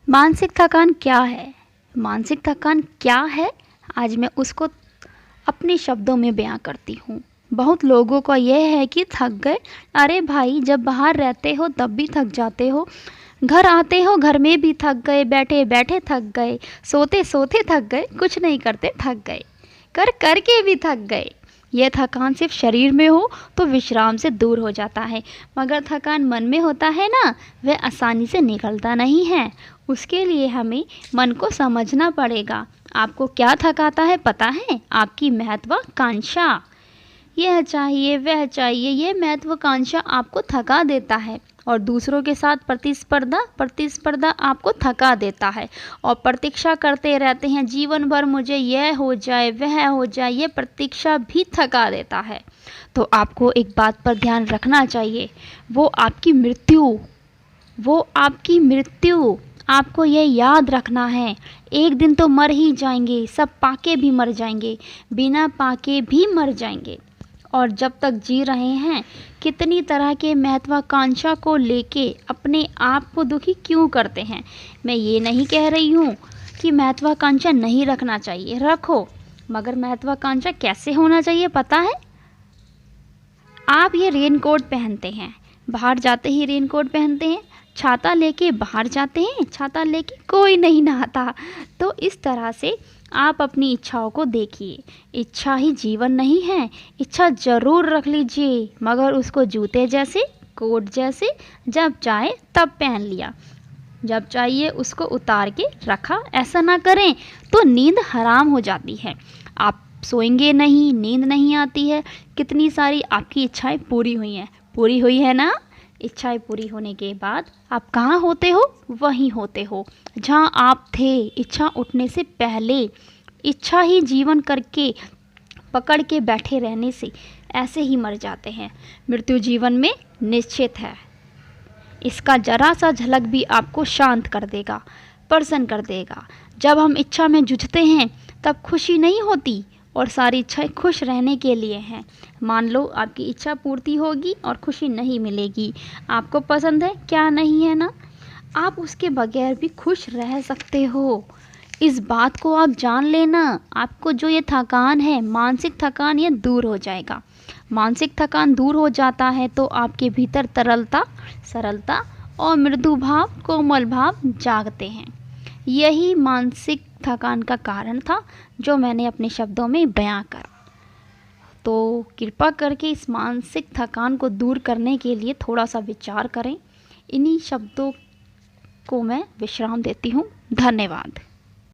मानसिक थकान क्या है? मानसिक थकान क्या है? आज मैं उसको अपने शब्दों में बयां करती हूँ। बहुत लोगों का यह है कि थक गए। अरे भाई, जब बाहर रहते हो तब भी थक जाते हो, घर आते हो घर में भी थक गए, बैठे बैठे थक गए, सोते सोते थक गए, कुछ नहीं करते थक गए, कर कर के भी थक गए। यह थकान सिर्फ शरीर में हो तो विश्राम से दूर हो जाता है, मगर थकान मन में होता है ना, वह आसानी से निकलता नहीं है। उसके लिए हमें मन को समझना पड़ेगा। आपको क्या थकाता है पता है? आपकी महत्वाकांक्षा। यह चाहिए वह चाहिए, ये महत्वाकांक्षा आपको थका देता है। और दूसरों के साथ प्रतिस्पर्धा आपको थका देता है। और प्रतीक्षा करते रहते हैं जीवन भर, मुझे यह हो जाए वह हो जाए, ये प्रतीक्षा भी थका देता है। तो आपको एक बात पर ध्यान रखना चाहिए, वो आपकी मृत्यु। आपको ये याद रखना है, एक दिन तो मर ही जाएंगे, सब पाके भी मर जाएंगे, बिना पाके भी मर जाएंगे। और जब तक जी रहे हैं, कितनी तरह के महत्वाकांक्षा को लेके अपने आप को दुखी क्यों करते हैं। मैं ये नहीं कह रही हूँ कि महत्वाकांक्षा नहीं रखना चाहिए, रखो, मगर महत्वाकांक्षा कैसे होना चाहिए पता है? आप ये रेनकोट पहनते हैं, बाहर जाते ही रेनकोट पहनते हैं, छाता लेके बाहर जाते हैं, छाता लेके कोई नहीं नहाता। तो इस तरह से आप अपनी इच्छाओं को देखिए। इच्छा ही जीवन नहीं है। इच्छा ज़रूर रख लीजिए, मगर उसको जूते जैसे, कोट जैसे, जब चाहे तब पहन लिया, जब चाहिए उसको उतार के रखा। ऐसा ना करें तो नींद हराम हो जाती है। आप सोएंगे नहीं, नींद नहीं आती है। कितनी सारी आपकी इच्छाएं पूरी हुई है ना? इच्छाएं पूरी होने के बाद आप कहाँ होते हो? वहीं होते हो जहाँ आप थे इच्छा उठने से पहले। इच्छा ही जीवन करके पकड़ के बैठे रहने से ऐसे ही मर जाते हैं। मृत्यु जीवन में निश्चित है। इसका जरा सा झलक भी आपको शांत कर देगा, प्रसन्न कर देगा। जब हम इच्छा में जूझते हैं तब खुशी नहीं होती, और सारी इच्छाएं खुश रहने के लिए हैं। मान लो आपकी इच्छा पूर्ति होगी और खुशी नहीं मिलेगी। आपको पसंद है क्या? नहीं है ना? आप उसके बगैर भी खुश रह सकते हो। इस बात को आप जान लेना। आपको जो ये थकान है, मानसिक थकान, ये दूर हो जाएगा। मानसिक थकान दूर हो जाता है तो आपके भीतर तरलता, सरलता और मृदु भाव, कोमल भाव जागते हैं। यही मानसिक थकान का कारण था जो मैंने अपने शब्दों में बयां करा। तो कृपा करके इस मानसिक थकान को दूर करने के लिए थोड़ा सा विचार करें। इन्हीं शब्दों को मैं विश्राम देती हूँ। धन्यवाद।